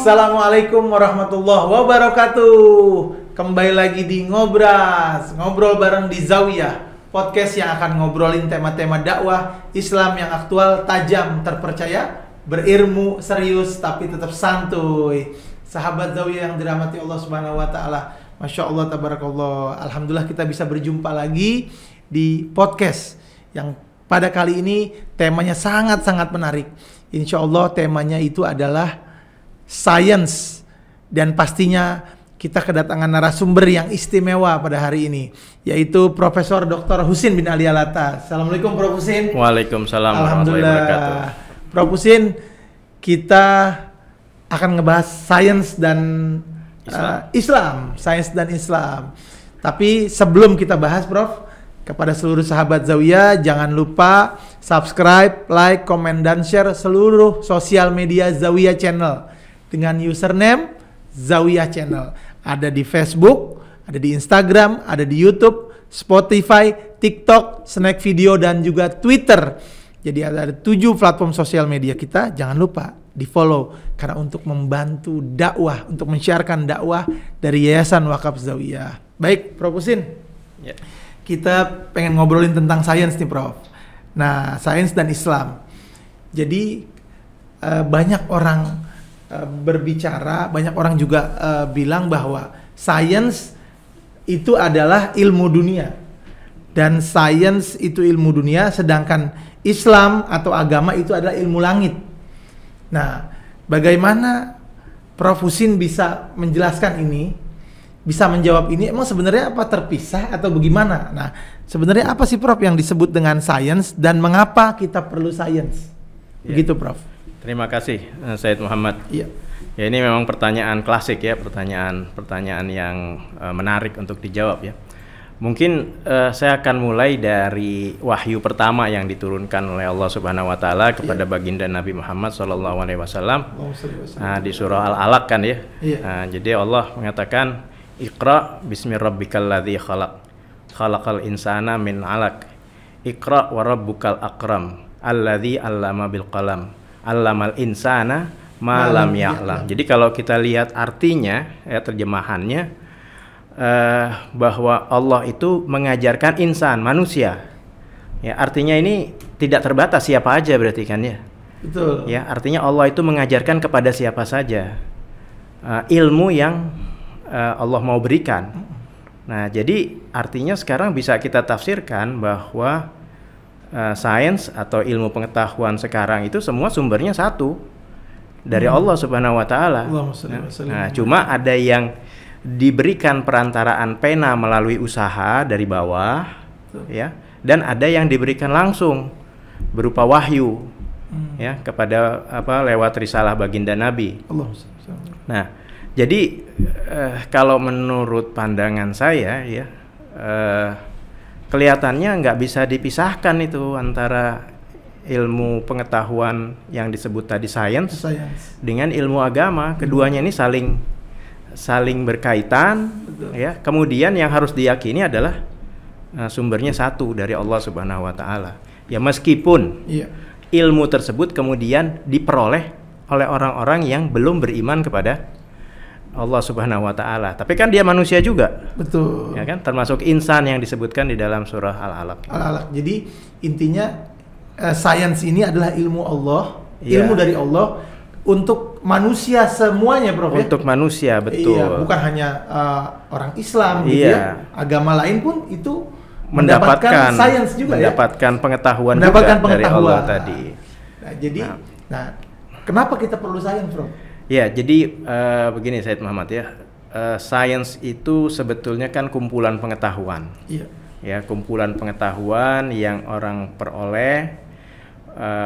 Assalamualaikum warahmatullahi wabarakatuh. Kembali lagi di Ngobras, ngobrol bareng di Zawiyah, podcast yang akan ngobrolin tema-tema dakwah Islam yang aktual, tajam, terpercaya, berilmu, serius, tapi tetap santuy. Sahabat Zawiyah yang dirahmati Allah Subhanahu wa taala. Masya Allah, tabarakallah. Alhamdulillah kita bisa berjumpa lagi di podcast yang pada kali ini temanya sangat-sangat menarik. Insya Allah temanya itu adalah Science, dan pastinya kita kedatangan narasumber yang istimewa pada hari ini, yaitu Profesor Dr. Husin bin Ali Alatas. Assalamualaikum Prof. Husin. Waalaikumsalam warahmatullahi wabarakatuh. Prof. Husin, kita akan ngebahas sains dan Islam, sains dan Islam. Tapi sebelum kita bahas, Prof, kepada seluruh sahabat Zawiyah, jangan lupa subscribe, like, komen, dan share seluruh sosial media Zawiyah Channel dengan username Zawiyah Channel. Ada di Facebook, ada di Instagram, ada di YouTube, Spotify, TikTok, Snack Video, dan juga Twitter. Jadi ada 7 platform sosial media kita. Jangan lupa di follow, karena untuk membantu dakwah, untuk mensiarkan dakwah dari Yayasan Wakaf Zawiyah. Baik, Prof. Husin, kita pengen ngobrolin tentang sains nih, Prof. Nah, sains dan Islam. Jadi banyak orang berbicara, banyak orang juga bilang bahwa sains itu adalah ilmu dunia, dan sains itu ilmu dunia, sedangkan Islam atau agama itu adalah ilmu langit. Nah, bagaimana Prof. Husin bisa menjelaskan ini, bisa menjawab ini? Emang sebenarnya apa terpisah atau bagaimana? Nah, sebenarnya apa sih, Prof, yang disebut dengan sains, dan mengapa kita perlu sains? Begitu, Prof. Terima kasih, Said Muhammad. Iya. Ya, ini memang pertanyaan klasik ya, pertanyaan yang menarik untuk dijawab ya. Mungkin saya akan mulai dari wahyu pertama yang diturunkan oleh Allah Subhanahu wa taala kepada baginda Nabi Muhammad sallallahu alaihi wasallam. Di surah Al-Alaq kan ya. Jadi Allah mengatakan, Iqra bismi rabbikal ladzi khalaq. Khalaqal insana min 'alaq. Iqra wa rabbukal akram. Alladzi 'allama bil qalam. Allamal insana ma lam ya'lam. Jadi kalau kita lihat artinya, ya, terjemahannya, bahwa Allah itu mengajarkan insan, manusia. Ya, artinya ini tidak terbatas siapa aja berarti kan ya. Betul. Ya, artinya Allah itu mengajarkan kepada siapa saja ilmu yang Allah mau berikan. Nah, jadi artinya sekarang bisa kita tafsirkan bahwa sains atau ilmu pengetahuan sekarang itu semua sumbernya satu, dari Allah Subhanahu wa taala. Nah, cuma ada yang diberikan perantaraan pena melalui usaha dari bawah, ya, dan ada yang diberikan langsung berupa wahyu, ya, kepada lewat risalah baginda Nabi. Nah, jadi kalau menurut pandangan saya ya, kelihatannya nggak bisa dipisahkan itu antara ilmu pengetahuan yang disebut tadi sains dengan ilmu agama. Keduanya ini saling berkaitan. Betul. Ya. Kemudian yang harus diyakini adalah sumbernya satu, dari Allah Subhanahu wa taala. Ya, meskipun ilmu tersebut kemudian diperoleh oleh orang-orang yang belum beriman kepada Allah Subhanahu wa taala. Tapi kan dia manusia juga. Betul. Ya kan, termasuk insan yang disebutkan di dalam surah Al-Alaq. Al-Alaq. Jadi intinya sains ini adalah ilmu Allah, ilmu dari Allah untuk manusia semuanya, Prof. Untuk manusia, betul. Iya, bukan hanya orang Islam gitu ya. Agama lain pun itu mendapatkan sains juga, mendapatkan pengetahuan dari Allah tadi. Nah, jadi kenapa kita perlu sains, Prof? Ya, jadi begini Said Muhammad ya, sains itu sebetulnya kan kumpulan pengetahuan. Iya. Ya, kumpulan pengetahuan yang orang peroleh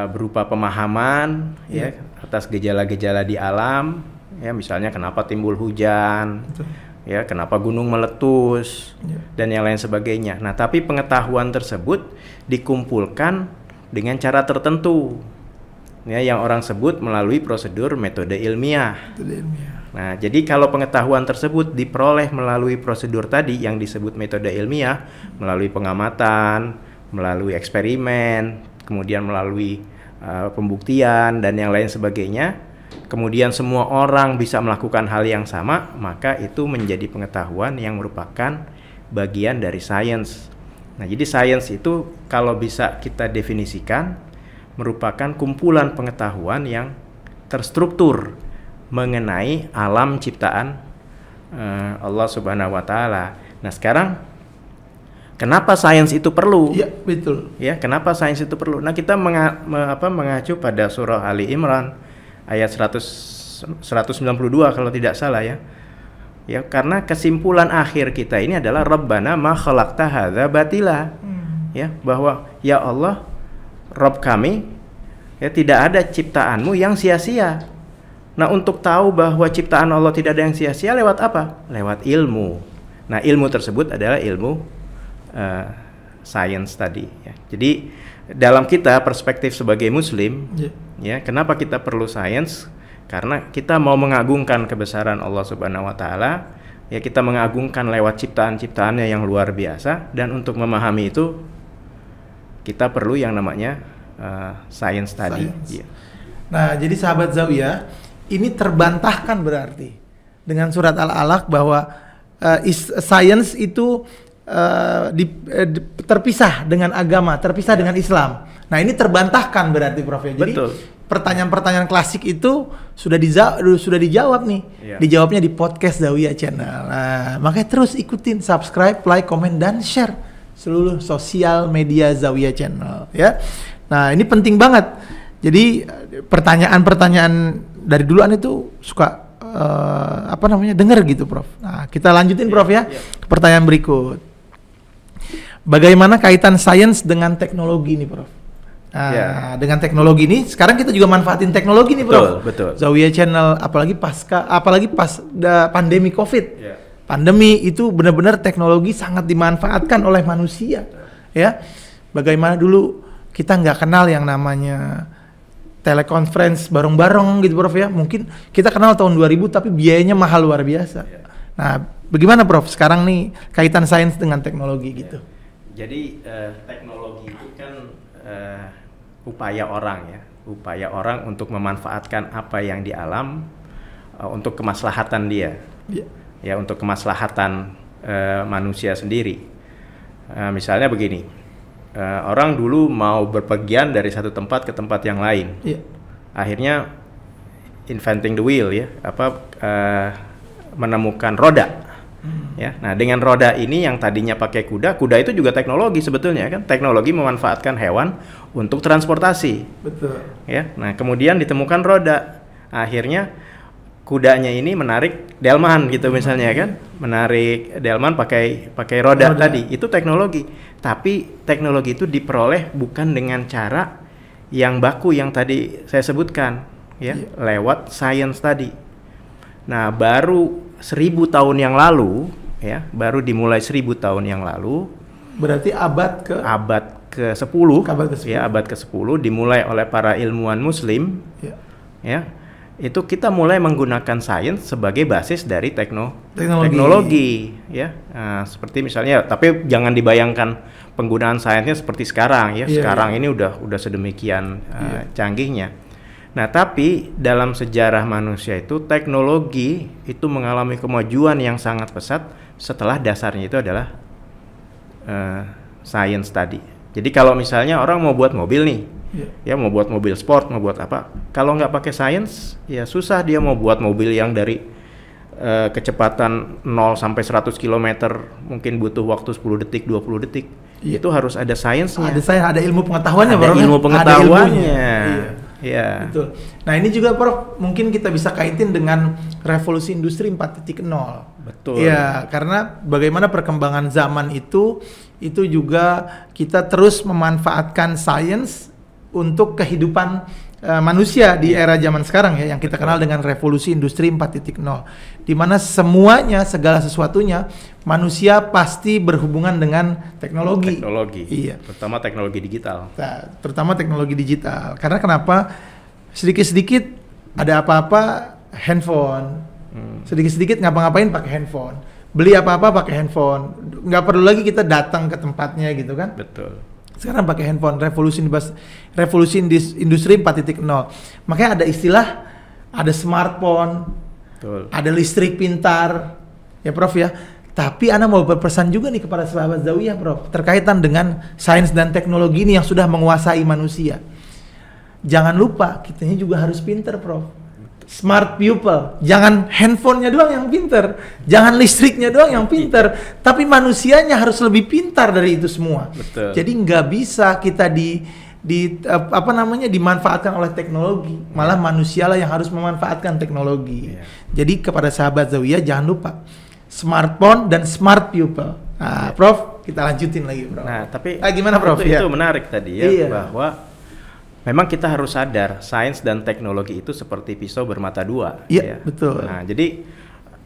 berupa pemahaman ya atas gejala-gejala di alam, ya, misalnya kenapa timbul hujan. Betul. Ya, kenapa gunung meletus, dan yang lain sebagainya. Nah, tapi pengetahuan tersebut dikumpulkan dengan cara tertentu. Ya, yang orang sebut melalui prosedur metode ilmiah. Nah, jadi kalau pengetahuan tersebut diperoleh melalui prosedur tadi yang disebut metode ilmiah, melalui pengamatan, melalui eksperimen, kemudian melalui pembuktian dan yang lain sebagainya, kemudian semua orang bisa melakukan hal yang sama, maka itu menjadi pengetahuan yang merupakan bagian dari sains. Nah, jadi sains itu kalau bisa kita definisikan merupakan kumpulan pengetahuan yang terstruktur mengenai alam ciptaan Allah Subhanahu wa taala. Nah, sekarang kenapa sains itu perlu? Iya, betul. Ya, kenapa sains itu perlu? Nah, kita mengacu pada surah Ali Imran ayat 192 kalau tidak salah ya. Ya, karena kesimpulan akhir kita ini adalah Rabbana ma khalaqta hadza batila. Ya, bahwa ya Allah, Rabb kami, ya tidak ada ciptaanmu yang sia-sia. Nah, untuk tahu bahwa ciptaan Allah tidak ada yang sia-sia lewat apa? Lewat ilmu. Nah, ilmu tersebut adalah ilmu sains tadi. Ya. Jadi dalam kita perspektif sebagai Muslim, ya, kenapa kita perlu sains? Karena kita mau mengagungkan kebesaran Allah Subhanahu Wa Taala. Ya, kita mengagungkan lewat ciptaan-ciptaannya yang luar biasa. Dan untuk memahami itu, kita perlu yang namanya sains tadi. Ya. Nah, jadi sahabat Zawiyah, ini terbantahkan berarti dengan surat Al-Alaq bahwa sains itu terpisah dengan agama, terpisah dengan Islam. Nah, ini terbantahkan berarti Prof. Ya. Jadi pertanyaan-pertanyaan klasik itu sudah dijawab nih. Dijawabnya di podcast Zawiyah Channel. Nah, makanya terus ikutin, subscribe, like, komen, dan share seluruh sosial media Zawiyah Channel ya. Nah, ini penting banget. Jadi pertanyaan-pertanyaan dari duluan itu suka dengar gitu, Prof. Nah, kita lanjutin, Prof ya. Pertanyaan berikut. Bagaimana kaitan sains dengan teknologi ini, Prof? Nah, dengan teknologi ini sekarang kita juga manfaatin teknologi nih, Prof. Betul. Zawiyah Channel apalagi pas pandemi Covid. Pandemi itu benar-benar teknologi sangat dimanfaatkan oleh manusia. Ya. Bagaimana dulu kita nggak kenal yang namanya teleconference bareng-bareng gitu, Prof ya. Mungkin kita kenal tahun 2000 tapi biayanya mahal luar biasa. Nah, bagaimana, Prof, sekarang nih kaitan sains dengan teknologi gitu? Jadi teknologi itu kan upaya orang untuk memanfaatkan apa yang di alam untuk kemaslahatan dia. Ya, untuk kemaslahatan manusia sendiri. Misalnya begini. Orang dulu mau berpergian dari satu tempat ke tempat yang lain. Akhirnya inventing the wheel ya, menemukan roda. Ya, nah dengan roda ini yang tadinya pakai kuda itu juga teknologi sebetulnya kan. Teknologi memanfaatkan hewan untuk transportasi. Betul. Ya, nah kemudian ditemukan roda. Akhirnya kudanya ini menarik delman gitu misalnya kan, menarik delman pakai roda tadi. Itu teknologi. Tapi teknologi itu diperoleh bukan dengan cara yang baku yang tadi saya sebutkan ya, lewat sains tadi. Nah, baru 1000 tahun yang lalu ya, baru dimulai 1000 tahun yang lalu. Berarti abad ke-10 ya, abad ke-10 dimulai oleh para ilmuwan muslim. Ya. Itu kita mulai menggunakan sains sebagai basis dari teknologi ya. Nah, seperti misalnya, tapi jangan dibayangkan penggunaan sainsnya seperti sekarang ya. Sekarang ini udah sedemikian canggihnya. Nah, tapi dalam sejarah manusia itu teknologi itu mengalami kemajuan yang sangat pesat setelah dasarnya itu adalah sains tadi. Jadi kalau misalnya orang mau buat mobil nih, ya mau buat mobil sport, mau buat apa, kalau nggak pakai sains, ya susah dia mau buat mobil yang dari kecepatan 0 sampai 100 km mungkin butuh waktu 10 detik, 20 detik. Itu harus ada sainsnya. Ada ilmu pengetahuannya, ada ilmu pengetahuannya. Iya. Betul. Nah, ini juga, Prof, mungkin kita bisa kaitin dengan revolusi industri 4.0. Betul. Iya, karena bagaimana perkembangan zaman itu juga kita terus memanfaatkan sains untuk kehidupan manusia di era zaman sekarang ya, yang kita kenal dengan revolusi industri 4.0, di mana semuanya, segala sesuatunya manusia pasti berhubungan dengan teknologi. Iya. Terutama teknologi digital. Nah, terutama teknologi digital. Karena kenapa? Sedikit-sedikit ada apa-apa handphone. Sedikit-sedikit ngapa-ngapain pakai handphone. Beli apa-apa pakai handphone. Nggak perlu lagi kita datang ke tempatnya gitu kan? Betul. Sekarang pakai handphone, revolusi industri 4.0. Makanya ada istilah ada smartphone, betul, ada listrik pintar, ya Prof ya. Tapi Ana mau berpesan juga nih kepada sahabat Zawiyah, Prof, terkaitan dengan sains dan teknologi ini yang sudah menguasai manusia. Jangan lupa, kitanya juga harus pinter, Prof. Smart pupil. Jangan handphonenya doang yang pinter, jangan listriknya doang yang pinter, tapi manusianya harus lebih pintar dari itu semua. betul. Jadi nggak bisa kita dimanfaatkan oleh teknologi, malah manusialah yang harus memanfaatkan teknologi. Jadi kepada sahabat Zawiyah jangan lupa smartphone dan smart pupil. Nah, Prof, kita lanjutin lagi, Prof. Nah, tapi gimana, Prof? Itu menarik tadi ya, iya, bahwa memang kita harus sadar sains dan teknologi itu seperti pisau bermata dua. Iya, ya, betul. Nah, jadi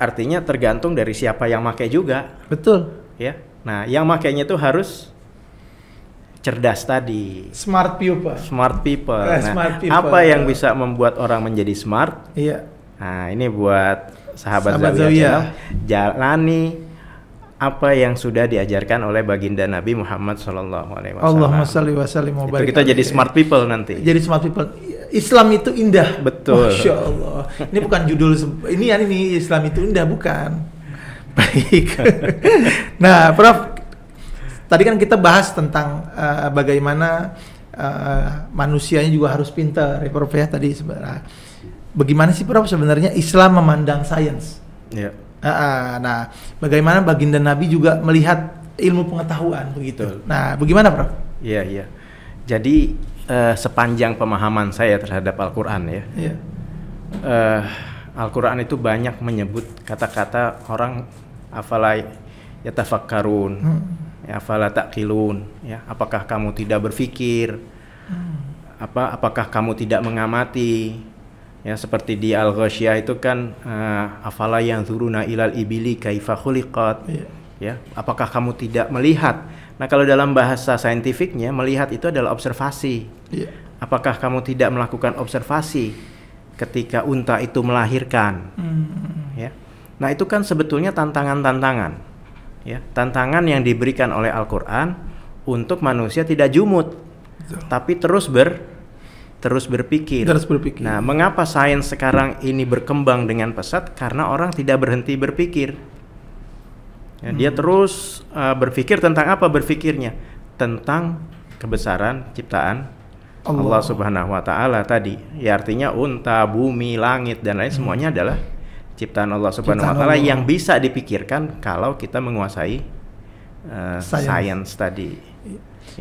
artinya tergantung dari siapa yang pakai juga. Betul. Ya. Nah, yang makainya itu harus cerdas tadi. Smart people. Smart people. Nah, smart people. Apa yang bisa membuat orang menjadi smart? Iya. Nah, ini buat sahabat Zawiyah, Zawiyah, jalani apa yang sudah diajarkan oleh baginda Nabi Muhammad SAW. Allahumma shalli wa sallim wa barik. Itu kita jadi smart people nanti. Jadi smart people. Islam itu indah. Betul. Masya Allah. Ini bukan judul ini Islam itu indah, bukan. Baik. Nah, Prof, tadi kan kita bahas tentang bagaimana manusianya juga harus pintar, ya Prof ya tadi sebenarnya. Bagaimana sih Prof sebenarnya Islam memandang sains? Ya. Nah, bagaimana baginda Nabi juga melihat ilmu pengetahuan begitu. Betul. Nah, bagaimana Prof? Iya, iya. Jadi sepanjang pemahaman saya terhadap Al-Quran ya, iya. Al-Quran itu banyak menyebut kata-kata orang afala yatafakkarun, ya, afala taqilun, ya, apakah kamu tidak berpikir, apakah kamu tidak mengamati, ya, seperti di Al-Ghasyiyah itu kan afala yanzuruna ilal ibili kaifa khuliqat, ya, apakah kamu tidak melihat. Nah, kalau dalam bahasa saintifiknya melihat itu adalah observasi. Apakah kamu tidak melakukan observasi ketika unta itu melahirkan? Ya. Nah, itu kan sebetulnya tantangan-tantangan, ya, tantangan yang diberikan oleh Al-Quran untuk manusia tidak jumut, tapi terus berpikir. Nah, mengapa sains sekarang ini berkembang dengan pesat? Karena orang tidak berhenti berpikir. Ya, dia terus berpikir tentang apa berpikirnya? Tentang kebesaran ciptaan Allah Subhanahu wa Ta'ala tadi. Ya, artinya unta, bumi, langit dan lain semuanya adalah ciptaan Allah Subhanahu wa Ta'ala yang bisa dipikirkan kalau kita menguasai sains tadi.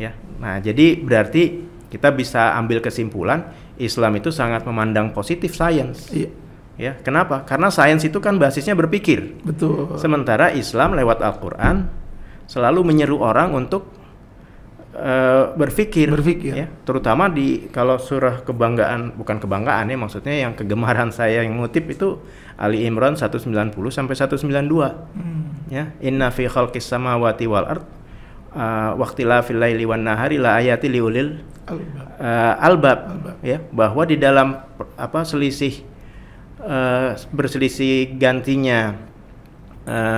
Ya. Nah, jadi berarti kita bisa ambil kesimpulan Islam itu sangat memandang positif sains. Ya, kenapa? Karena sains itu kan basisnya berpikir. Betul. Sementara Islam lewat Al-Quran selalu menyeru orang untuk berpikir. Ya, terutama di kalau surah kebanggaan, bukan kebanggaan ya, maksudnya yang kegemaran saya yang ngutip itu Ali Imran 190 sampai 192. Ya, inna fi khalqis samawati wal ard waqtilafil laili wan nahari la ayati liulil albab, ya, bahwa di dalam berselisih gantinya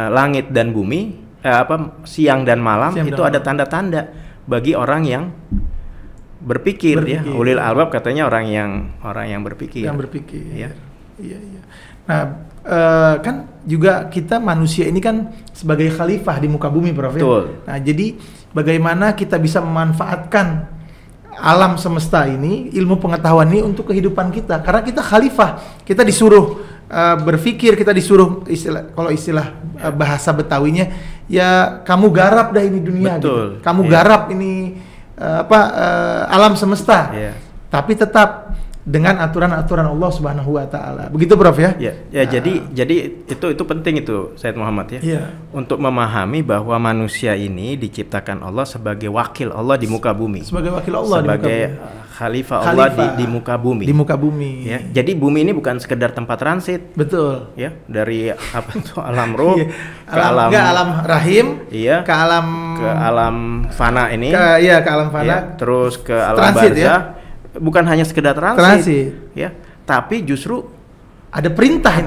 langit dan bumi, siang dan malam, itu ada tanda-tanda bagi orang yang berpikir. Ya, ulil albab katanya orang yang berpikir. Ya. Iya. Nah, kan juga kita manusia ini kan sebagai khalifah di muka bumi, Prof. Betul. Nah, jadi bagaimana kita bisa memanfaatkan alam semesta ini, ilmu pengetahuan ini untuk kehidupan kita? Karena kita khalifah, kita disuruh berpikir, kita disuruh kalau istilah bahasa Betawinya, ya kamu garap dah ini dunia. Betul. Gitu. Kamu garap ini alam semesta. Tapi tetap dengan aturan-aturan Allah Subhanahu wa Ta'ala. Begitu, Prof ya? Ya, jadi itu penting itu, Sayyid Muhammad ya. Untuk memahami bahwa manusia ini diciptakan Allah sebagai wakil Allah di muka bumi. Sebagai wakil Allah sebagai khalifah Allah di muka bumi. Di muka bumi. Ya. Jadi bumi ini bukan sekedar tempat transit. Betul. Ya, dari apa itu alam ruh ke alam rahim, ke alam fana ini. Ke alam fana. Ya, terus ke alam barzah. Ya? Bukan hanya sekedar transit, ya, tapi justru ada perintah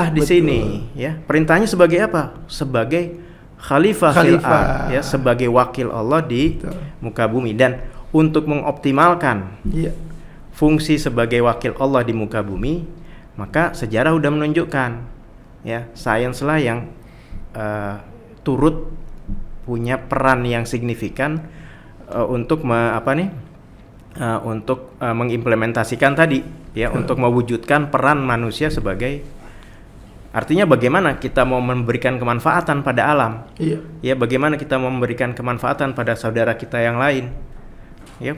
di sini, ya. Perintahnya sebagai apa? Sebagai khalifah fil ard, ya, sebagai wakil Allah di muka bumi. Dan untuk mengoptimalkan fungsi sebagai wakil Allah di muka bumi, maka sejarah udah menunjukkan ya sains lah yang turut punya peran yang signifikan untuk mengimplementasikan tadi ya, untuk mewujudkan peran manusia sebagai, artinya bagaimana kita mau memberikan kemanfaatan pada alam, ya bagaimana kita mau memberikan kemanfaatan pada saudara kita yang lain, ya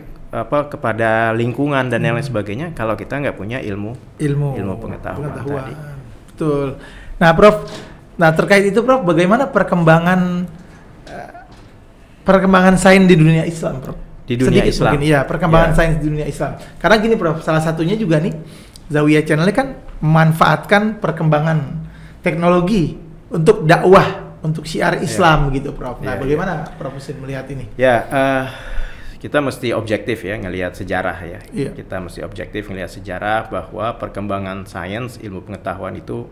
kepada lingkungan dan yang lain sebagainya, kalau kita nggak punya ilmu pengetahuan tadi. Betul. Nah, Prof, terkait itu, Prof, bagaimana perkembangan sains di dunia Islam, Prof? Di dunia sedikit Islam. Mungkin, ya, perkembangan sains di dunia Islam. Karena gini, Prof, salah satunya juga nih Zawiyah Channel ini kan memanfaatkan perkembangan teknologi untuk dakwah, untuk syiar Islam gitu, Prof. Nah, bagaimana Prof Husin melihat ini? Ya, kita mesti objektif ya ngelihat sejarah ya. Kita mesti objektif ngelihat sejarah bahwa perkembangan sains, ilmu pengetahuan itu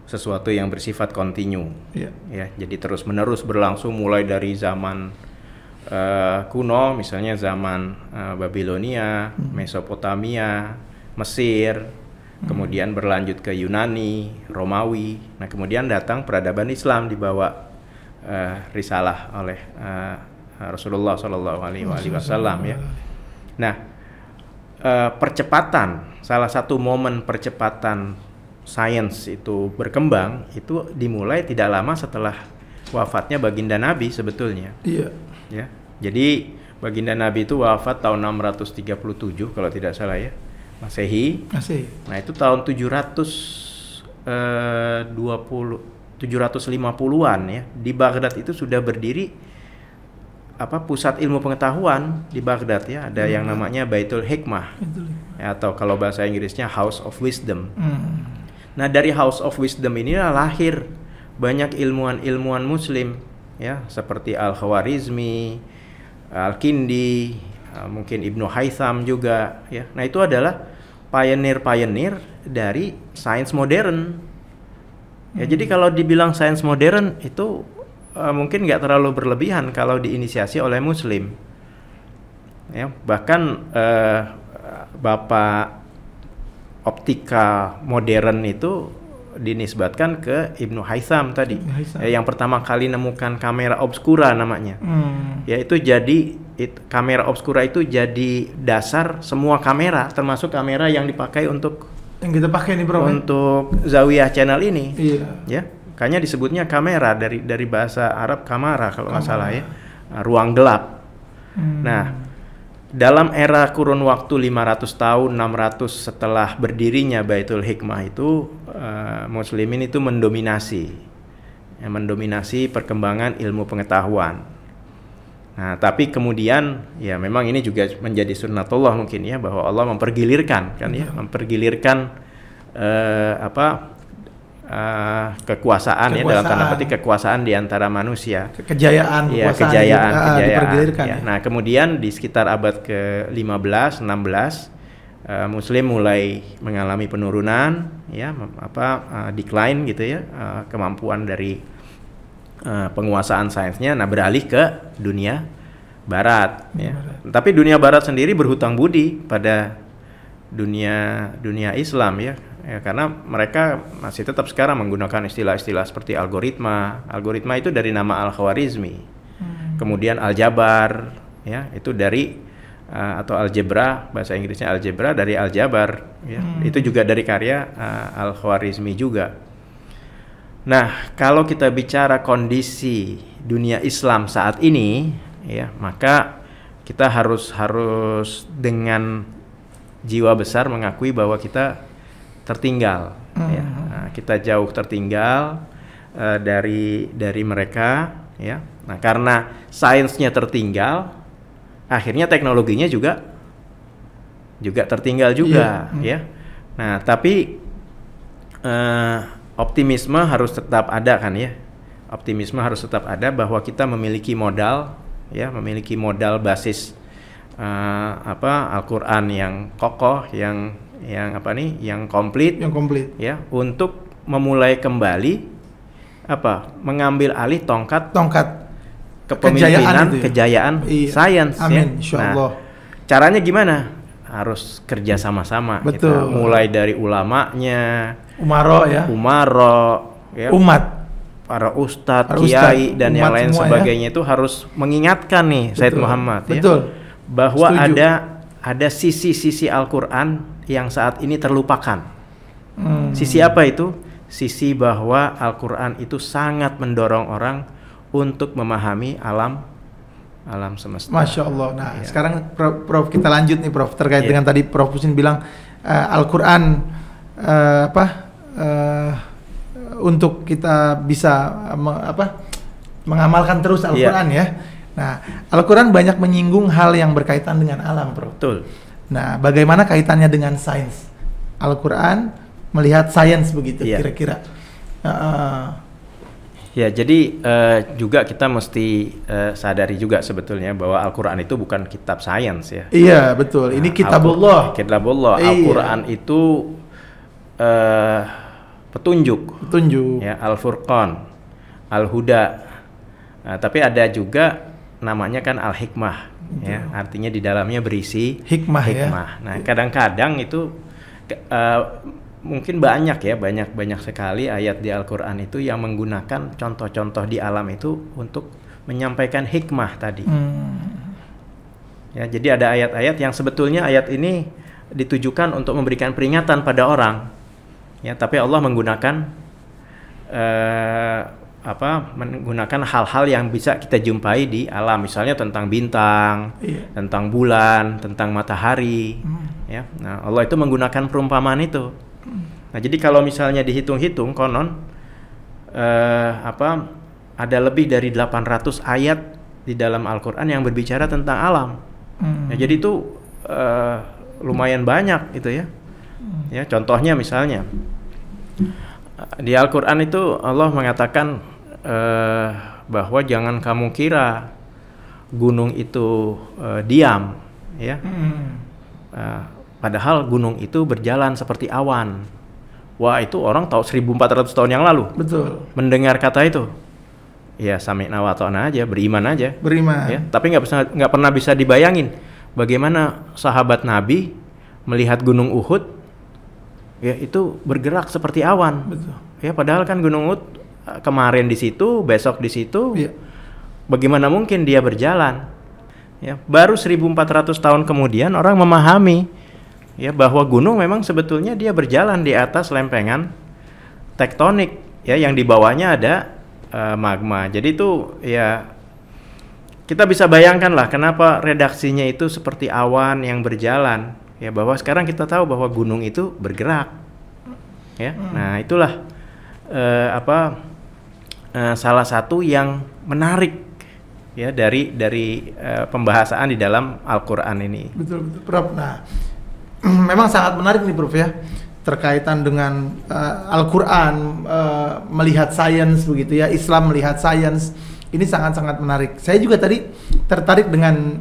sesuatu yang bersifat kontinu. Ya, jadi terus-menerus berlangsung mulai dari zaman kuno, misalnya zaman Babilonia, Mesopotamia, Mesir, kemudian berlanjut ke Yunani, Romawi. Nah, kemudian datang peradaban Islam dibawa risalah oleh Rasulullah Shallallahu Alaihi Wasallam ya. Nah, salah satu momen percepatan sains itu berkembang itu dimulai tidak lama setelah wafatnya baginda Nabi sebetulnya. Ya, jadi baginda Nabi itu wafat tahun 637 kalau tidak salah ya, Masehi. Nah, itu tahun 750-an ya. Di Baghdad itu sudah berdiri pusat ilmu pengetahuan di Baghdad ya. Ada yang namanya Baitul Hikmah. Ya, atau kalau bahasa Inggrisnya House of Wisdom. Nah, dari House of Wisdom inilah lahir banyak ilmuwan-ilmuwan muslim ya, seperti Al-Khwarizmi, Al-Kindi, mungkin Ibnu Haytham juga ya. Nah, itu adalah pioneer dari sains modern. Ya, jadi kalau dibilang sains modern itu mungkin nggak terlalu berlebihan kalau diinisiasi oleh muslim. Ya, bahkan Bapak optika modern itu dinisbatkan ke Ibnu Haytham tadi. Yang pertama kali nemukan kamera obscura namanya. Ya, itu kamera obscura itu jadi dasar semua kamera, termasuk kamera yang dipakai untuk yang kita pakai nih, Bro, untuk Zawiyah Channel ini. Ya, kayaknya disebutnya kamera dari bahasa Arab kamera kalau nggak salah ya. Ruang gelap. Nah, dalam era kurun waktu 500 tahun, 600 setelah berdirinya Baitul Hikmah itu, muslimin itu mendominasi perkembangan ilmu pengetahuan. Nah, tapi kemudian ya memang ini juga menjadi sunnatullah mungkin ya, bahwa Allah mempergilirkan kekuasaan ya, dalam tanda petik kekuasaan di antara manusia. Kejayaan dipergilirkan. Ya. Nah, kemudian di sekitar abad ke-15, 16 muslim mulai mengalami penurunan ya, decline gitu ya, kemampuan dari penguasaan sainsnya. Nah, beralih ke dunia barat ya. Tapi dunia barat sendiri berhutang budi pada dunia Islam ya. Ya, karena mereka masih tetap sekarang menggunakan istilah-istilah seperti algoritma. Algoritma itu dari nama Al-Khwarizmi. Kemudian aljabar, ya, itu dari atau algebra, bahasa Inggrisnya algebra dari aljabar. Ya. Itu juga dari karya Al-Khwarizmi juga. Nah, kalau kita bicara kondisi dunia Islam saat ini, ya, maka kita harus dengan jiwa besar mengakui bahwa kita tertinggal, ya. Nah, kita jauh tertinggal dari mereka, ya. Nah, karena sainsnya tertinggal, akhirnya teknologinya juga tertinggal juga, ya. Nah, tapi optimisme harus tetap ada kan ya. Optimisme harus tetap ada bahwa kita memiliki modal, ya, memiliki modal basis Al-Quran yang kokoh, yang komplit ya, untuk memulai kembali mengambil alih tongkat kepemimpinan, kejayaan sains ya. Insyaallah. Nah, caranya gimana? harus kerja sama-sama. Betul. Kita mulai dari ulamanya, umaro ya, umat, para ustadz, kiai dan yang lain sebagainya itu harus mengingatkan nih Said Muhammad betul. Bahwa ada sisi-sisi Al-Quran yang saat ini terlupakan. Sisi apa itu? Sisi bahwa Al-Quran itu sangat mendorong orang untuk memahami alam semesta. Masya Allah. Nah, sekarang Prof kita lanjut nih Prof terkait dengan tadi Prof Husin bilang Al-Quran untuk kita bisa mengamalkan terus Al-Quran ya. Nah, Al-Quran banyak menyinggung hal yang berkaitan dengan alam, Prof. Betul. Nah, bagaimana kaitannya dengan sains? Al-Quran melihat sains begitu kira-kira. Ya, jadi juga kita mesti sadari juga sebetulnya bahwa Al-Quran itu bukan kitab sains ya. Iya, betul. Ini kitabullah. Kitabullah. Al-Quran itu petunjuk. Ya, Al-Furqan, Al-Huda. Nah, tapi ada juga namanya kan Al-Hikmah. Ya, artinya di dalamnya berisi hikmah. Ya. Nah, kadang-kadang itu mungkin banyak sekali ayat di Al-Quran itu yang menggunakan contoh-contoh di alam itu untuk menyampaikan hikmah tadi. Ya, jadi ada ayat-ayat yang sebetulnya ayat ini ditujukan untuk memberikan peringatan pada orang. Ya, tapi Allah menggunakan menggunakan hal-hal yang bisa kita jumpai di alam, misalnya tentang bintang, tentang bulan, tentang matahari. Ya, nah Allah itu menggunakan perumpamaan itu. Nah, jadi kalau misalnya dihitung-hitung konon ada lebih dari 800 ayat di dalam Al-Quran yang berbicara tentang alam. Ya, jadi itu lumayan banyak itu ya. Ya, contohnya misalnya di Al-Quran itu Allah mengatakan bahwa jangan kamu kira gunung itu diam, ya. Padahal gunung itu berjalan seperti awan. Wah, itu orang tahu 1400 tahun yang lalu. Betul. Mendengar kata itu, ya sami'na wa ta'na aja, beriman aja. Beriman. Ya, tapi nggak pernah bisa dibayangin bagaimana sahabat Nabi melihat gunung Uhud, ya itu bergerak seperti awan. Betul. Ya, padahal kan gunung Uhud kemarin di situ, besok di situ. Ya. Bagaimana mungkin dia berjalan? Ya, baru 1400 tahun kemudian orang memahami ya bahwa gunung memang sebetulnya dia berjalan di atas lempengan tektonik ya yang di bawahnya ada magma. Jadi itu ya kita bisa bayangkan lah kenapa redaksinya itu seperti awan yang berjalan ya, bahwa sekarang kita tahu bahwa gunung itu bergerak ya. Nah, itulah salah satu yang menarik ya dari pembahasan di dalam Al-Quran ini. Betul, Prof. Nah, memang sangat menarik nih Prof ya, terkaitan dengan Al-Quran melihat sains begitu ya, Islam melihat sains. Ini sangat-sangat menarik. Saya juga tadi tertarik dengan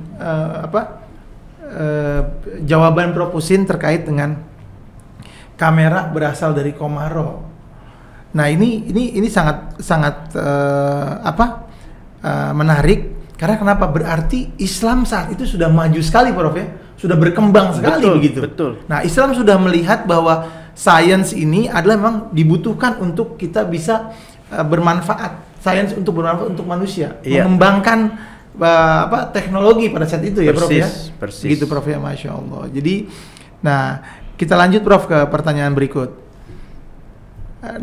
jawaban Prof Husin terkait dengan kamera berasal dari Komaro. Nah, ini sangat menarik. Karena kenapa? Berarti Islam saat itu sudah maju sekali, Prof ya, sudah berkembang sekali, begitu. Betul. Nah, Islam sudah melihat bahwa sains ini adalah memang dibutuhkan untuk kita bisa bermanfaat. Sains untuk bermanfaat untuk manusia, mengembangkan teknologi pada saat itu ya, Prof ya. Persis. Gitu, Prof ya, Masya Allah. Jadi, nah kita lanjut Prof ke pertanyaan berikut.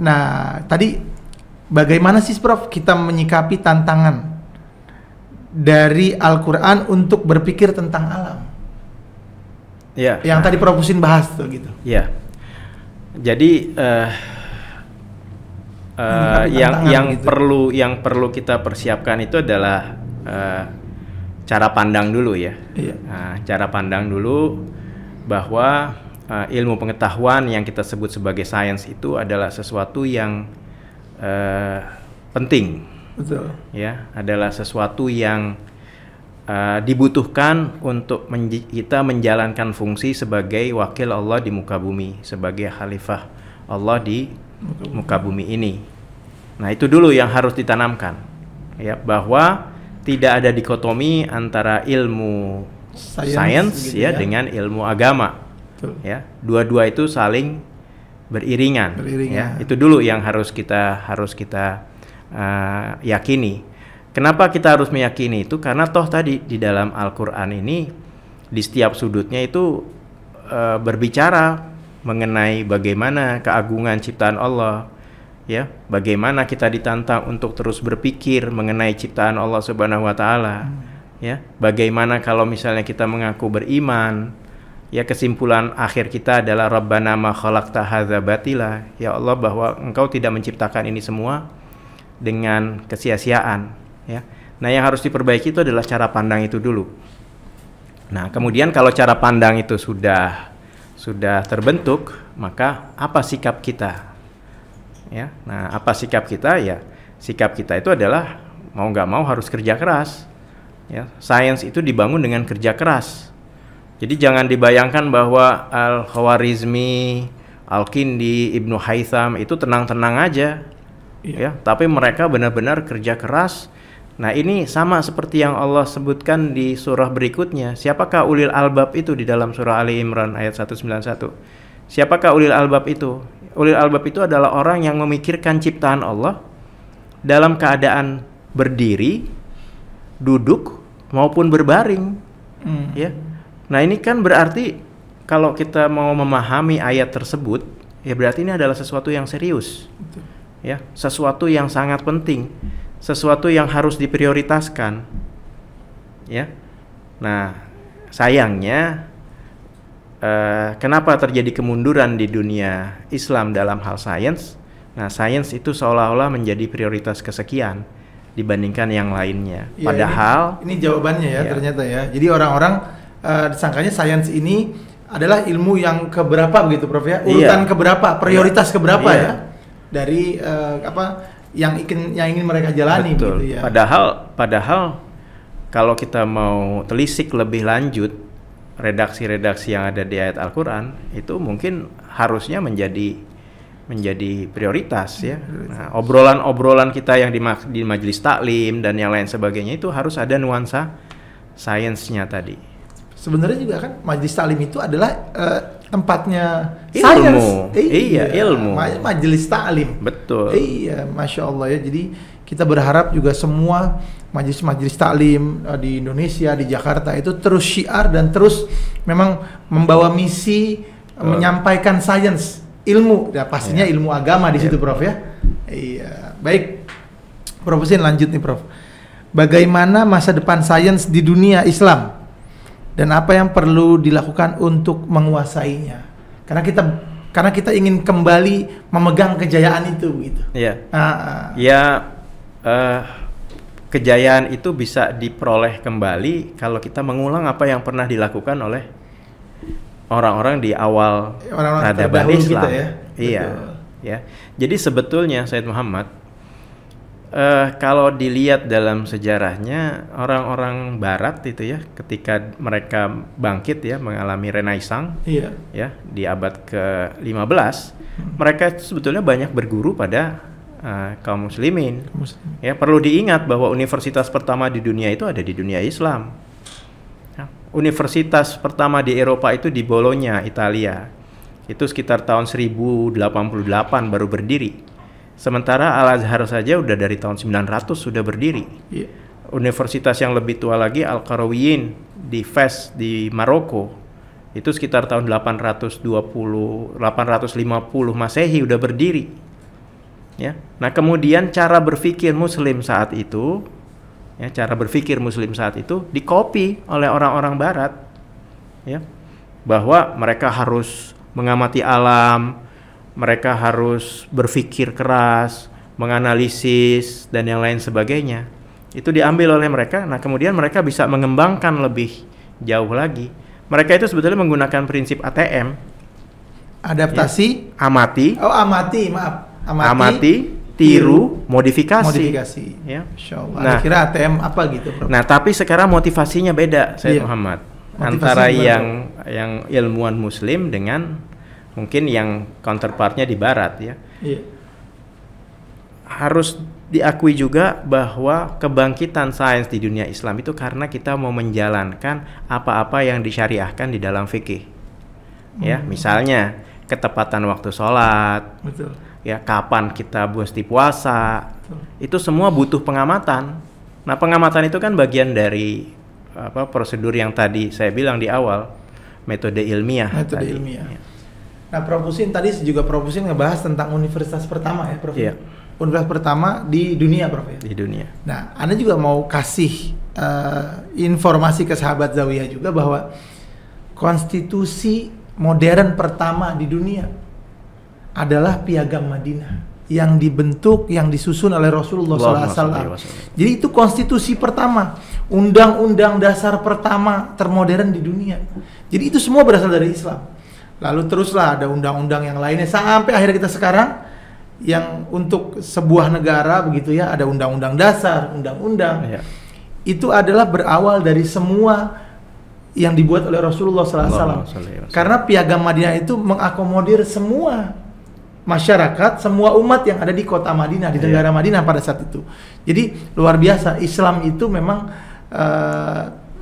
Nah, tadi bagaimana sih Prof kita menyikapi tantangan dari Al-Quran untuk berpikir tentang alam? Ya. Yang tadi Prof Husin bahas tuh gitu. Ya. Jadi yang perlu kita persiapkan itu adalah cara pandang dulu ya. Iya. Nah, cara pandang dulu bahwa ilmu pengetahuan yang kita sebut sebagai sains itu adalah sesuatu yang penting. Betul. Ya, adalah sesuatu yang dibutuhkan untuk kita menjalankan fungsi sebagai wakil Allah di muka bumi, sebagai khalifah Allah di muka bumi ini. Nah, itu dulu yang harus ditanamkan ya, bahwa tidak ada dikotomi antara ilmu science gitu ya, dengan ilmu agama. Betul. Ya, dua-dua itu saling beriringan. Ya, itu dulu yang harus kita yakini. Kenapa kita harus meyakini itu? Karena toh tadi di dalam Al-Quran ini di setiap sudutnya itu berbicara mengenai bagaimana keagungan ciptaan Allah, ya, bagaimana kita ditantang untuk terus berpikir mengenai ciptaan Allah Subhanahu wa taala. Ya, bagaimana kalau misalnya kita mengaku beriman, ya, kesimpulan akhir kita adalah Rabbana ma khalaqta hadza batila, ya Allah, bahwa Engkau tidak menciptakan ini semua dengan kesia-siaan, ya. Nah, yang harus diperbaiki itu adalah cara pandang itu dulu. Nah, kemudian kalau cara pandang itu sudah terbentuk, maka apa sikap kita? Ya. Nah, apa sikap kita? Ya, sikap kita itu adalah mau nggak mau harus kerja keras. Ya, sains itu dibangun dengan kerja keras. Jadi jangan dibayangkan bahwa Al-Khwarizmi, Al-Kindi, Ibnu Haytham itu tenang-tenang aja. Ya, tapi mereka benar-benar kerja keras. Nah, ini sama seperti yang Allah sebutkan di surah berikutnya. Siapakah ulil albab itu di dalam surah Ali Imran ayat 191? Siapakah ulil albab itu? Ulil albab itu adalah orang yang memikirkan ciptaan Allah dalam keadaan berdiri, duduk, maupun berbaring. Ya. Nah, ini kan berarti kalau kita mau memahami ayat tersebut, ya berarti ini adalah sesuatu yang serius. Betul. Ya, sesuatu yang sangat penting, sesuatu yang harus diprioritaskan. Ya. Nah, sayangnya kenapa terjadi kemunduran di dunia Islam dalam hal sains? Nah, sains itu seolah-olah menjadi prioritas kesekian dibandingkan yang lainnya. Ya, padahal ini jawabannya ya, ternyata ya. Jadi orang-orang disangkanya sains ini adalah ilmu yang keberapa begitu, Prof ya? Urutan keberapa, prioritas keberapa ya? Dari yang ingin mereka jalani. Betul. Gitu ya. Padahal kalau kita mau telisik lebih lanjut redaksi-redaksi yang ada di ayat Al-Qur'an, itu mungkin harusnya menjadi prioritas ya. Nah, obrolan-obrolan kita yang di majelis taklim dan yang lain sebagainya itu harus ada nuansa sainsnya tadi. Sebenarnya juga kan majelis taklim itu adalah tempatnya ilmu. Iya, ilmu. Majelis taklim. Betul. Iya, Masya Allah ya. Jadi kita berharap juga semua majelis-majelis taklim di Indonesia, di Jakarta itu terus syiar dan terus memang membawa misi menyampaikan sains, ilmu. Ya, pastinya ilmu agama di situ, Prof ya. Iya. Baik. Prof Husin lanjut nih, Prof. Bagaimana masa depan sains di dunia Islam? Dan apa yang perlu dilakukan untuk menguasainya? Karena kita ingin kembali memegang kejayaan itu, gitu. Iya. Kejayaan itu bisa diperoleh kembali kalau kita mengulang apa yang pernah dilakukan oleh orang-orang di awal peradaban Islam. Kita ya? Iya. Ya. Jadi sebetulnya Sayyid Muhammad, kalau dilihat dalam sejarahnya orang-orang Barat itu ya, ketika mereka bangkit ya, mengalami Renaissance ya di abad ke-15, mereka sebetulnya banyak berguru pada kaum muslimin. Ya, perlu diingat bahwa universitas pertama di dunia itu ada di dunia Islam. Ya, universitas pertama di Eropa itu di Bologna, Italia. Itu sekitar tahun 1088 baru berdiri. Sementara Al-Azhar saja udah dari tahun 900 sudah berdiri. Universitas yang lebih tua lagi Al-Qarawiyyin di Fes di Maroko itu sekitar tahun 850 Masehi udah berdiri. Ya. Nah, kemudian cara berpikir Muslim saat itu dikopi oleh orang-orang Barat. Ya. Bahwa mereka harus mengamati alam, mereka harus berpikir keras, menganalisis, dan yang lain sebagainya. Itu diambil oleh mereka. Nah, kemudian mereka bisa mengembangkan lebih jauh lagi. Mereka itu sebetulnya menggunakan prinsip ATM. Adaptasi, ya. Amati, tiru, modifikasi. Ya. Insyaallah. Nah, kira ATM apa gitu, Bro? Nah, tapi sekarang motivasinya beda, Sayyid Muhammad. Antara yang ilmuwan Muslim dengan mungkin yang counterpartnya di Barat ya. Harus diakui juga bahwa kebangkitan sains di dunia Islam itu karena kita mau menjalankan apa-apa yang disyariahkan di dalam fikih. Ya, misalnya ketepatan waktu sholat, Betul. ya kapan kita mesti puasa, itu semua butuh pengamatan. Nah, pengamatan itu kan bagian dari prosedur yang tadi saya bilang di awal, metode ilmiah. Metode tadi. ilmiah. Ya. Nah, Prof. Husin tadi juga Prof. Husin ngebahas tentang universitas pertama ya, Prof. Iya. Universitas pertama di dunia, Prof. Ya? Di dunia. Nah, Anda juga mau kasih informasi ke sahabat Zawiyah juga bahwa konstitusi modern pertama di dunia adalah Piagam Madinah yang dibentuk, yang disusun oleh Rasulullah SAW. Jadi itu konstitusi pertama, undang-undang dasar pertama termodern di dunia. Jadi itu semua berasal dari Islam. Lalu teruslah ada undang-undang yang lainnya sampai akhirnya kita sekarang yang untuk sebuah negara begitu ya, ada undang-undang dasar, undang-undang. Ya. Itu adalah berawal dari semua yang dibuat oleh Rasulullah SAW. Karena Piagam Madinah itu mengakomodir semua masyarakat, semua umat yang ada di kota Madinah, di negara Madinah pada saat itu. Jadi luar biasa, Islam itu memang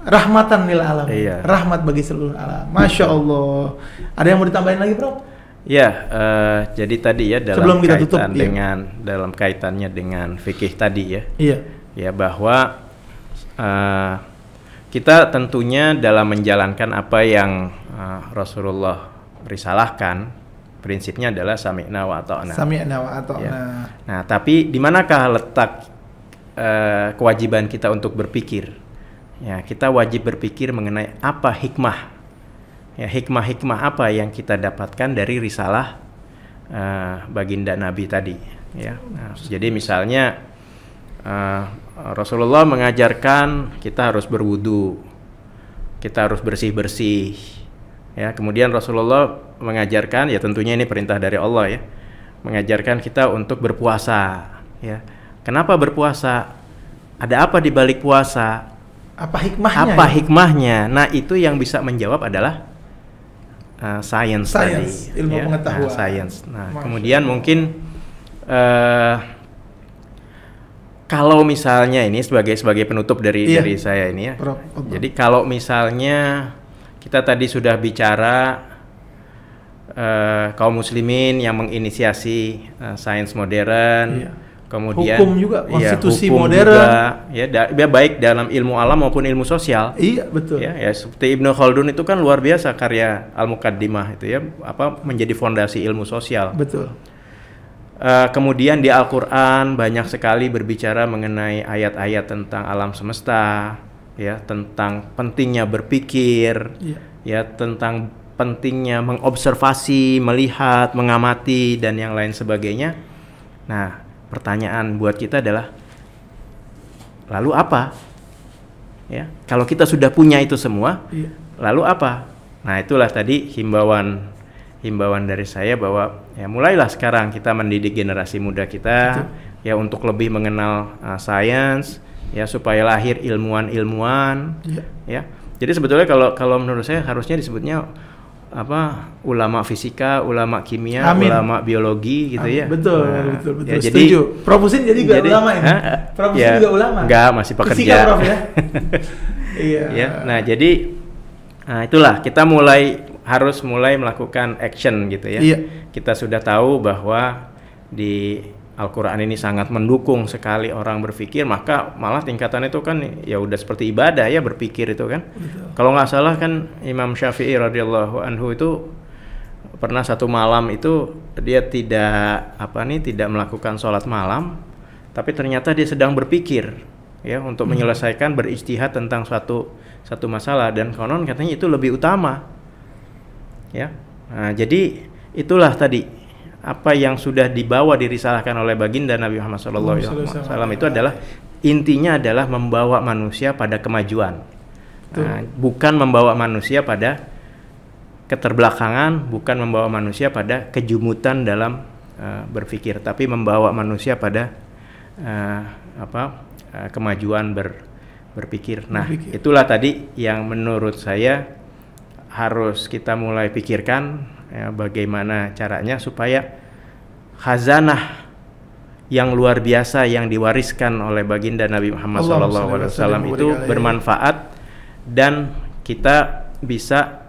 rahmatan lil alam, rahmat bagi seluruh alam. Masya Allah. Ada yang mau ditambahin lagi, Prof? Ya, jadi tadi ya dalam sebelum kita tutup, dalam kaitannya dengan fikih tadi ya. Iya. Ya, bahwa kita tentunya dalam menjalankan apa yang Rasulullah risalahkan, prinsipnya adalah sami'na wa ata'na. Sami'na wa ata'na. Ya. Nah, tapi di manakah letak kewajiban kita untuk berpikir? Ya, kita wajib berpikir mengenai apa hikmah. Ya, hikmah-hikmah apa yang kita dapatkan dari risalah baginda Nabi tadi. Ya. Nah, jadi misalnya Rasulullah mengajarkan kita harus berwudu, kita harus bersih-bersih. Ya, kemudian Rasulullah mengajarkan, ya tentunya ini perintah dari Allah ya, mengajarkan kita untuk berpuasa. Ya, kenapa berpuasa? Ada apa di balik puasa? Apa hikmahnya? Apa hikmahnya? Nah, itu yang bisa menjawab adalah sains tadi, ilmu pengetahuan. Sains. Nah, kemudian mungkin kalau misalnya ini sebagai penutup dari saya ini ya. Jadi kalau misalnya kita tadi sudah bicara kaum muslimin yang menginisiasi sains modern, kemudian hukum juga, konstitusi hukum modern juga, ya baik dalam ilmu alam maupun ilmu sosial. Iya, betul. Ya seperti Ibnu Khaldun itu kan luar biasa karya Al-Muqaddimah itu ya, menjadi fondasi ilmu sosial. Betul. Kemudian di Al-Qur'an banyak sekali berbicara mengenai ayat-ayat tentang alam semesta, ya, tentang pentingnya berpikir, ya, tentang pentingnya mengobservasi, melihat, mengamati dan yang lain sebagainya. Nah, pertanyaan buat kita adalah lalu apa? Ya, kalau kita sudah punya itu semua, lalu apa? Nah, itulah tadi himbauan dari saya bahwa ya mulailah sekarang kita mendidik generasi muda kita ya untuk lebih mengenal sains ya supaya lahir ilmuwan-ilmuwan ya. Jadi sebetulnya kalau menurut saya harusnya disebutnya ulama fisika, ulama kimia, ulama biologi gitu. Amin. Ya. Betul. Ya, setuju. Prof. Husin jadi ulama ini. Prof. Husin juga ulama. Enggak, masih pekerja. Fisika, Prof ya. Iya. Ya, nah jadi itulah kita harus mulai melakukan action gitu ya. Iya. Kita sudah tahu bahwa di Al-Quran ini sangat mendukung sekali orang berpikir, maka malah tingkatan itu kan ya udah seperti ibadah ya berpikir itu kan. Kalau nggak salah kan Imam Syafi'i radhiyallahu anhu itu pernah satu malam itu dia tidak melakukan sholat malam, tapi ternyata dia sedang berpikir ya untuk menyelesaikan berijtihad tentang satu masalah dan konon katanya itu lebih utama. Ya, nah, jadi itulah tadi apa yang sudah dibawa dirisalahkan oleh baginda Nabi Muhammad SAW itu adalah intinya adalah membawa manusia pada kemajuan, bukan membawa manusia pada keterbelakangan, bukan membawa manusia pada kejumutan dalam berpikir, tapi membawa manusia pada kemajuan berpikir. Nah, itulah tadi yang menurut saya harus kita mulai pikirkan ya, bagaimana caranya supaya khazanah yang luar biasa yang diwariskan oleh baginda Nabi Muhammad SAW itu bermanfaat dan kita bisa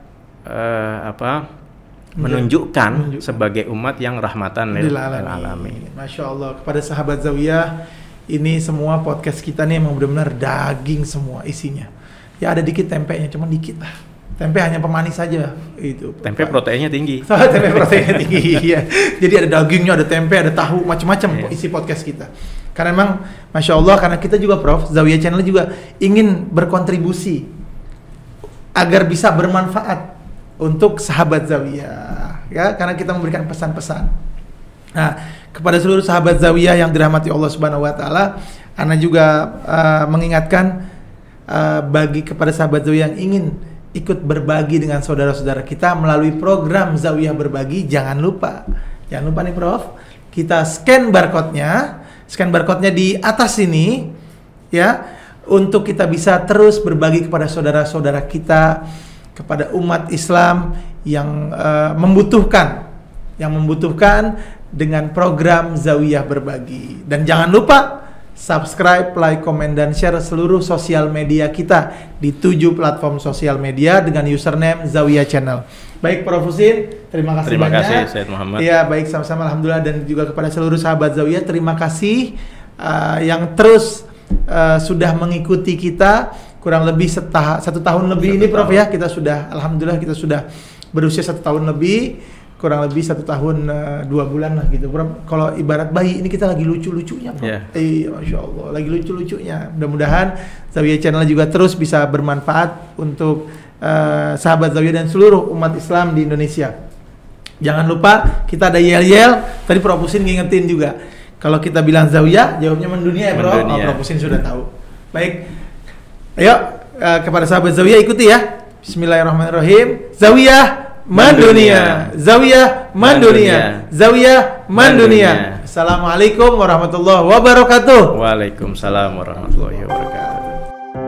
menunjukkan sebagai umat yang rahmatan lil alamin. Masya Allah, kepada sahabat Zawiyah, ini semua podcast kita nih emang benar-benar daging semua isinya. Ya ada dikit tempenya, cuma dikit lah. Tempe hanya pemanis saja itu. Tempe proteinnya tinggi. Tempe proteinnya tinggi. Iya. Jadi ada dagingnya, ada tempe, ada tahu, macam-macam isi podcast kita. Karena memang Masya Allah, karena kita juga Prof, Zawiyah Channel juga ingin berkontribusi agar bisa bermanfaat untuk sahabat Zawiyah, ya, karena kita memberikan pesan-pesan. Nah, kepada seluruh sahabat Zawiyah yang dirahmati Allah Subhanahu wa taala, ana juga mengingatkan bagi kepada sahabat Zawiyah yang ingin ikut berbagi dengan saudara-saudara kita melalui program Zawiyah Berbagi, jangan lupa nih Prof, kita scan barcode-nya di atas ini ya, untuk kita bisa terus berbagi kepada saudara-saudara kita, kepada umat Islam yang membutuhkan dengan program Zawiyah Berbagi. Dan jangan lupa subscribe, like, komen, dan share seluruh sosial media kita di 7 platform sosial media dengan username Zawiyah Channel. Baik Prof Husin, terima kasih banyak. Terima kasih Said Muhammad. Ya baik, sama-sama, alhamdulillah. Dan juga kepada seluruh sahabat Zawiyah, terima kasih yang terus sudah mengikuti kita kurang lebih 1 tahun lebih ini Prof ya. Kita sudah, alhamdulillah kita sudah berusia 1 tahun lebih, kurang lebih 1 tahun 2 bulan lah gitu. Kalau ibarat bayi ini kita lagi lucu-lucunya Prof. Masya Allah, lagi lucu-lucunya. Mudah-mudahan Zawiyah Channel juga terus bisa bermanfaat untuk sahabat Zawiyah dan seluruh umat Islam di Indonesia. Jangan lupa kita ada yel-yel. Tadi Prof Husin ngingetin juga. Kalau kita bilang Zawiyah, jawabnya mendunia ya Prof. Prof Husin sudah tahu. Baik. Ayo kepada sahabat Zawiyah ikuti ya. Bismillahirrahmanirrahim. Zawiyah Mandunia, Zawiyah Mandunia, Zawiyah Mandunia. Assalamualaikum warahmatullahi wabarakatuh. Waalaikumsalam warahmatullahi wabarakatuh.